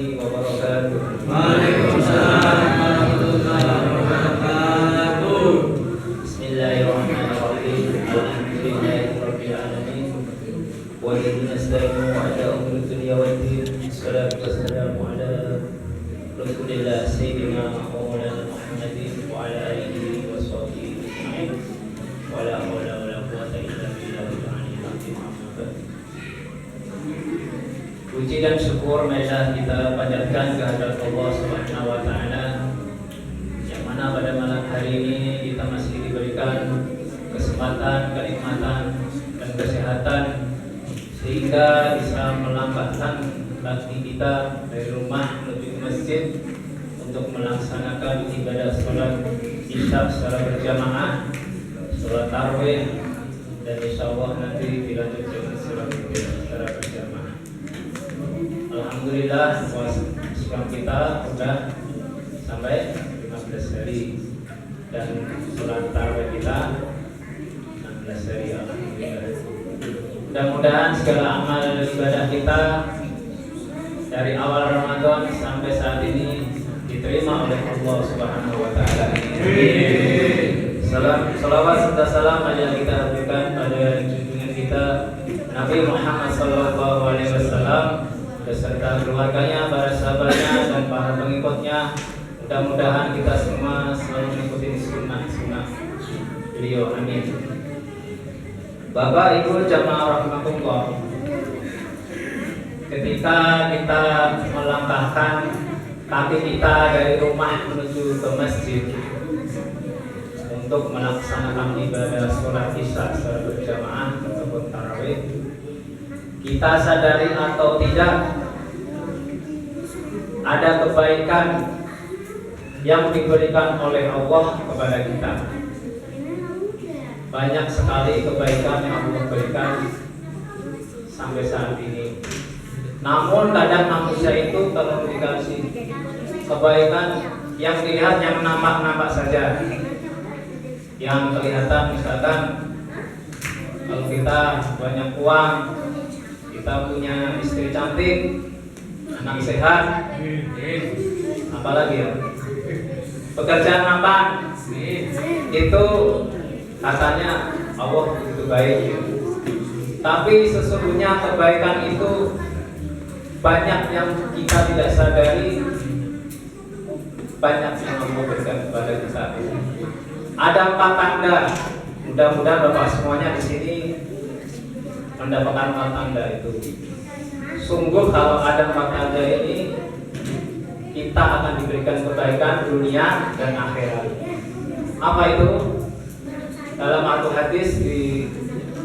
warahmatullahi wabarakatuh. Waalaikumsalam warahmatullahi wabarakatuh. Bismillahirrahmanirrahim. Alhamdulillahirabbil alamin. Wa bihi nasta'inu ala umuri dunya waddin. Wassalatu wassalamu ala Rasulillah sayyidina wa maulana Muhammadin wa ala alihi wa sahbihi ajma'in. Wa la haula wa la quwwata illa billahil aliyyil azim. Puji dan syukur marilah kita panjatkan kehadirat Allah Subhanahu wa taala, yang mana pada malam hari ini kita masih diberikan kesempatan, kenikmatan dan kesehatan sehingga bisa melambangkan bakti kita dari rumah menuju ke masjid untuk melaksanakan ibadah sholat isya secara berjamaah, sholat tarawih, dan insya Allah nanti dilanjut dengan sholat witir secara berjamaah. Alhamdulillah puasa kita sudah sampai 15 hari dan sholat tarawih kita 16 hari. Alhamdulillah. Mudah-mudahan segala amal ibadah kita dari awal Ramadan sampai saat ini diterima oleh Allah Subhanahu wa taala. Salawat serta salam yang kita haturkan pada junjungan kita Nabi Muhammad sallallahu alaihi wasallam beserta keluarganya, para sahabatnya dan para pengikutnya. Mudah-mudahan kita semua selalu mengikuti sunnah beliau. Amin. Bapak Ibu jamaah rahimakumullah, ketika kita melangkahkan kaki kita dari rumah menuju ke masjid untuk melaksanakan ibadah sholat isya secara berjamaah ataupun tarawih, kita sadari atau tidak ada kebaikan yang diberikan oleh Allah kepada kita. Banyak sekali kebaikan yang Allah berikan sampai saat ini. Namun kadang manusia itu kalau dikasih kebaikan yang dilihat yang nampak-nampak saja, yang kelihatan, misalkan kalau kita banyak uang, kita punya istri cantik, anak sehat, apalagi ya, pekerjaan mapan, itu katanya Allah itu baik. Tapi sesungguhnya kebaikan itu banyak yang kita tidak sadari, banyak yang Allah berikan kepada kita. Ada 4 tanda. Mudah-mudahan Bapak semuanya di sini mendapatkan 4 tanda itu. Sungguh kalau ada 4 tanda ini, kita akan diberikan kebaikan dunia dan akhirat. Apa itu? Dalam satu hadis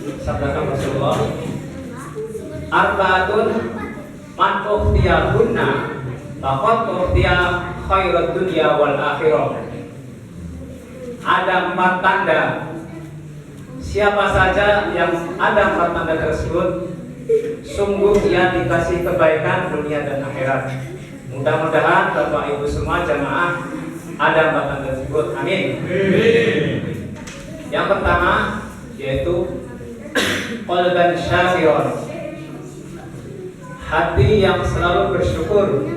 disabdakan Rasulullah, arba'atun man uhtiyahunna faqad uhtiya khairat dunya wal akhirah. Ada 4 tanda. Siapa saja yang ada 4 tanda tersebut, sungguh ia dikasih kebaikan dunia dan akhirat. Mudah-mudahan Bapak Ibu semua jamaah ada 4 tanda tersebut. Amin. Yang pertama yaitu qalban syakiron, hati yang selalu bersyukur.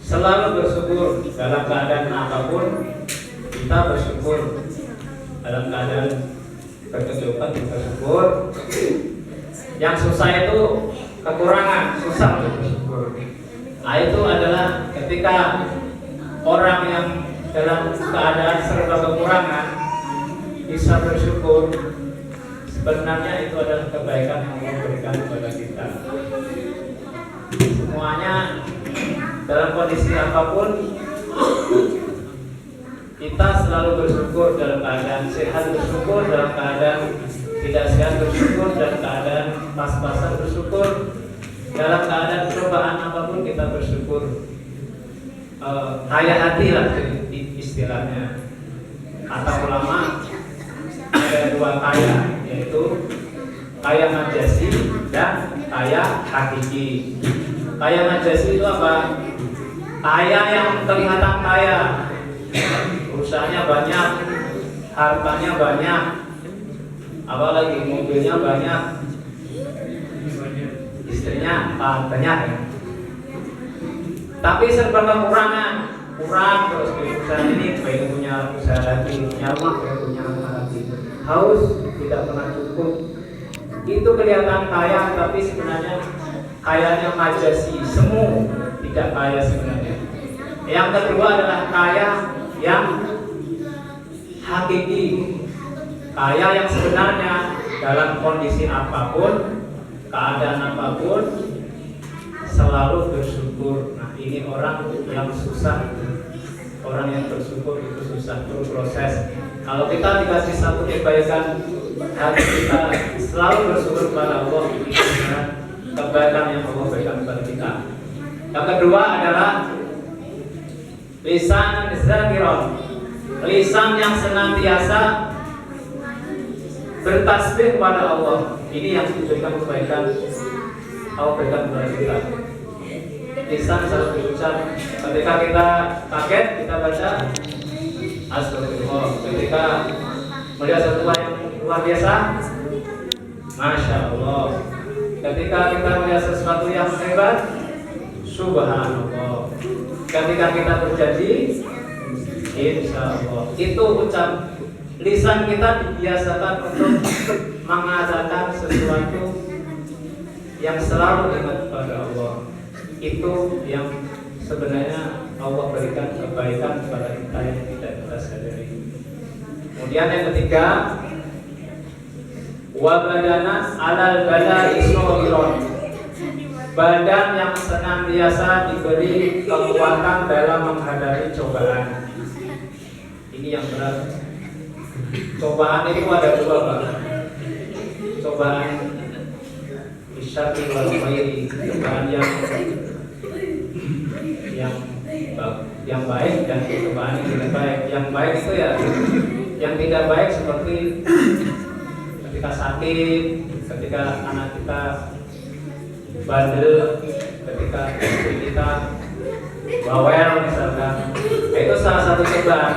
Selalu bersyukur dalam keadaan apapun, kita bersyukur. Dalam keadaan berkecukupan kita bersyukur. Yang susah itu kekurangan, susah untuk bersyukur. Nah, itu adalah ketika orang yang dalam keadaan serba kekurangan bisa bersyukur, sebenarnya itu adalah kebaikan yang Allah berikan kepada kita. Semuanya dalam kondisi apapun, kita selalu bersyukur. Dalam keadaan sehat bersyukur, dalam keadaan tidak sehat bersyukur, dalam keadaan pas-pasan bersyukur, dalam keadaan perubahan apapun kita bersyukur. Kaya hati lah istilahnya. Kata ulama ada 2 kaya, yaitu kaya majasi dan kaya hakiki. Kaya majasi itu apa? Kaya yang kelihatan kaya, usahanya banyak, hartanya banyak, apalagi mobilnya banyak, istrinya banyak. tapi serba kekurangan, kurang terus perusahaan ini pengen punya usaha lagi, punya rumah pengen punya rumah lagi, haus tidak pernah cukup. Itu kelihatan kaya tapi sebenarnya kayanya majasi, semu, tidak kaya sebenarnya. Yang kedua adalah kaya yang hakiki, kaya yang sebenarnya dalam kondisi apapun, keadaan apapun selalu bersyukur. Nah ini orang yang susah, orang yang bersyukur itu susah, perlu proses. Kalau kita dikasih satu kebaikan, hati kita selalu bersyukur kepada Allah, ini adalah kebaikan yang Allah berikan kepada kita. Yang kedua adalah lisan zakiron, lisan yang senantiasa bertasbih kepada Allah. Ini yang diberikan kebaikan Allah berikan kepada kita. Lisan selalu berucap. Ketika kita kaget, kita baca astagfirullah. Ketika melihat sesuatu yang luar biasa, masya Allah. Ketika kita melihat sesuatu yang hebat, subhanallah. Ketika kita berjanji, insya Allah. Itu ucap. Lisan kita dibiasakan untuk mengatakan sesuatu yang selalu ingat kepada Allah. Itu yang sebenarnya Allah berikan kebaikan kepada kita yang tidak kita sadari. Kemudian yang ketiga, wa badanan alal bala'i shabiron, badan yang senantiasa diberi kekuatan dalam menghadapi cobaan. Ini yang berat. Cobaan itu ada dua, Pak. Cobaan isyati wal khairi, cobaan yang baik dan cobaan yang tidak baik. Yang baik itu ya yang tidak baik seperti ketika sakit, ketika anak kita bandel, ketika istri kita bawel misalkan. Itu salah satu cobaan.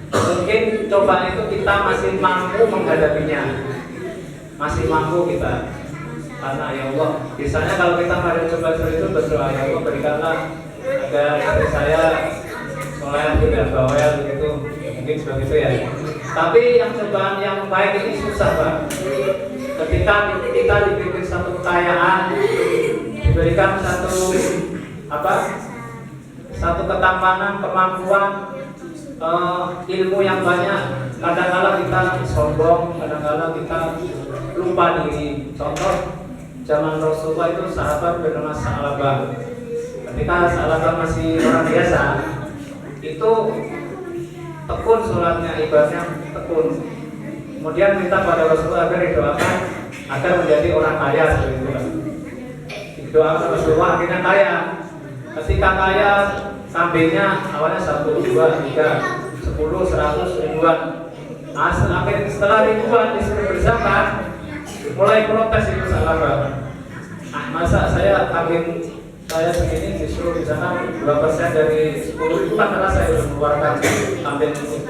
Mungkin cobaan itu kita masih mampu menghadapinya, masih mampu kita, karena ya Allah. Biasanya kalau kita menghadapi cobaan seperti itu berdoa, ya Allah berikanlah agar istri saya soleh, tidak bawel begitu, mungkin seperti itu ya. Tapi yang cobaan yang baik ini susah, Pak. Ketika kita diberikan satu kekayaan, diberikan satu ketampanan, kemampuan, ilmu yang banyak, kadang-kala kita sombong, kadang-kala kita lupa diri. Contoh zaman Rasulullah itu sahabat bernama Sa'labah. Ketika Sa'labah masih orang biasa, itu tekun sholatnya, ibadahnya tekun. Kemudian minta pada Rasulullah agar didoakan agar menjadi orang kaya seperti itu. Didoakan Rasulullah akhirnya kaya. Ketika kaya, kambingnya awalnya 1, 2, 3, 10, 100, ribuan. Nah, setelah ribuan disuruh berzakat, mulai protes itu Sa'labah. Masa saya kambing saya segini disuruh berzakat 2% dari 10 ribu, karena saya sudah mengeluarkan kambing untuk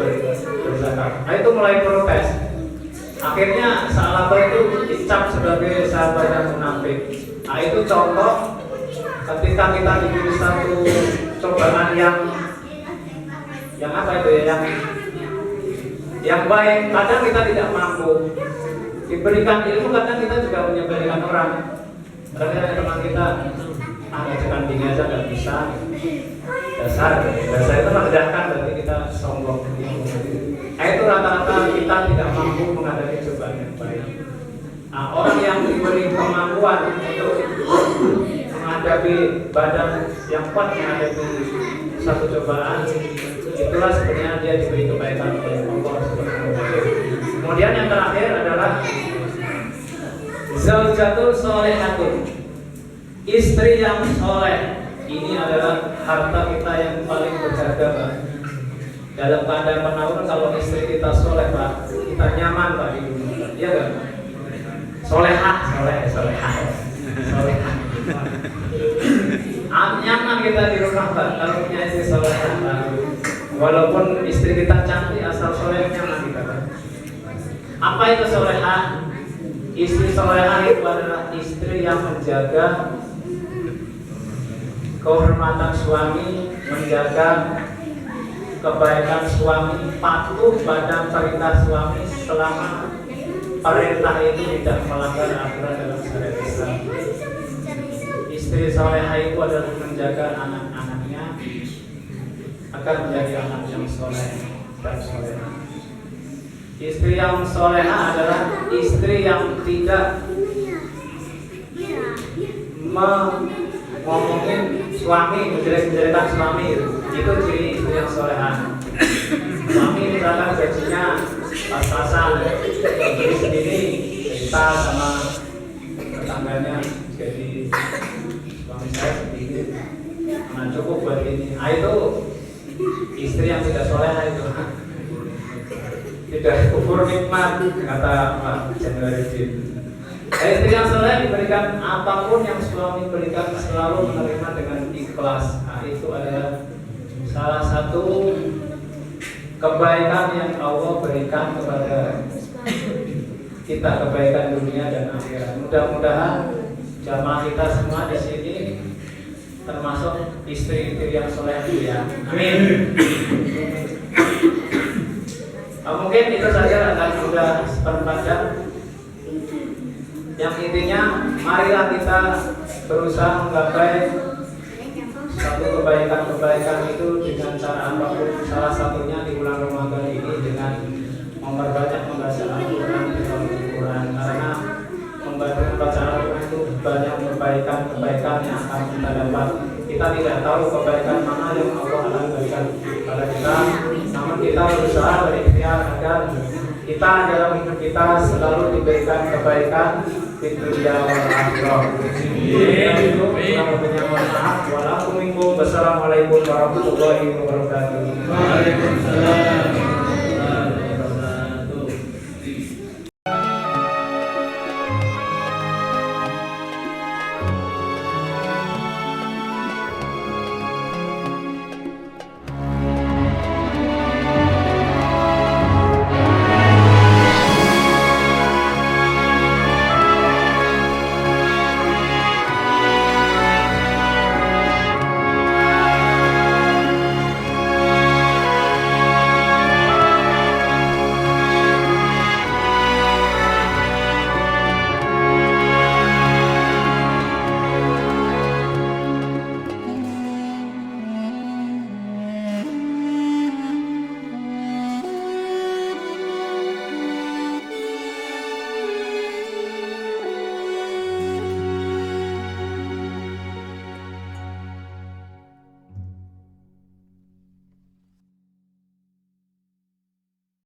berzakat. Nah itu mulai protes. Akhirnya Sa'labah itu dicap sebagai sahabat yang munafik. Nah itu contoh ketika kita diberi satu cobaan yang apa itu ya, yang baik, kadang kita tidak mampu. Diberikan ilmu kadang kita juga menyembelihkan orang. Kadang teman kita ngajakan diri aja nggak bisa, dasar itu merendahkan, berarti kita sombong. Nah itu rata-rata kita tidak mampu menghadapi cobaan yang baik. Nah orang yang diberi kemampuan untuk menghadapi badan yang kuat menghadapi satu cobaan, itulah sebenarnya dia diberi kebaikan oleh Allah Subhanahu wa Ta'ala. Kemudian yang terakhir adalah zaujatul solehatun, istri yang soleh. Ini adalah harta kita yang paling berharga, Pak. Dalam keadaan penawar, kalau istri kita soleh, Pak, kita nyaman, Pak, di dunia. Iya nggak? Solehah. Nyaman kita di rumah, Pak, kalau punya istri solehah, Pak. Walaupun istri kita cantik, asal soleh, nyaman kita, Pak. Apa itu solehah? Istri solehah itu adalah istri yang menjaga kehormatan suami, menjaga kebaikan suami, patuh pada perintah suami selama perintah itu tidak melanggar aturan dalam syariat Islam. Istri soleha itu adalah menjaga anak-anaknya agar menjadi anak yang soleh dan soleha. Istri yang soleha adalah istri yang tidak ngomongin suami, menjelek-jelekan suami. Itu ciri istri yang soleha. Suami misalkan gajinya pas-pasan, beli sendiri, minta sama tetangganya, jadi suami saya sedikit, mana cukup buat ini. Itu istri yang tidak soleha itu. Tidak kufur nikmat, kata Pak Janaluddin. Istri yang soleh diberikan apapun yang suami berikan selalu menerima dengan ikhlas. Nah, itu adalah salah satu kebaikan yang Allah berikan kepada kita, kebaikan dunia dan akhirat. Mudah-mudahan jamaah kita semua di sini termasuk istri-istri yang soleh ya. Amin. Mungkin itu saja, akan sudah seperempat jam. Yang intinya, marilah kita berusaha menggapai satu kebaikan-kebaikan itu dengan cara apapun. Salah satunya di bulan Ramadan ini dengan memperbanyak membaca Al-Quran di dalam Al-Quran, karena membaca Al-Quran itu banyak kebaikan yang akan kita dapat. Kita tidak tahu kebaikan mana yang Allah akan berikan kepada kita, namun kita berusaha berikhtiar agar kita dalam hidup kita selalu diberikan kebaikan di dunia wal akhirah. Wassalamualaikum warahmatullahi wabarakatuh. Waalaikumsalam.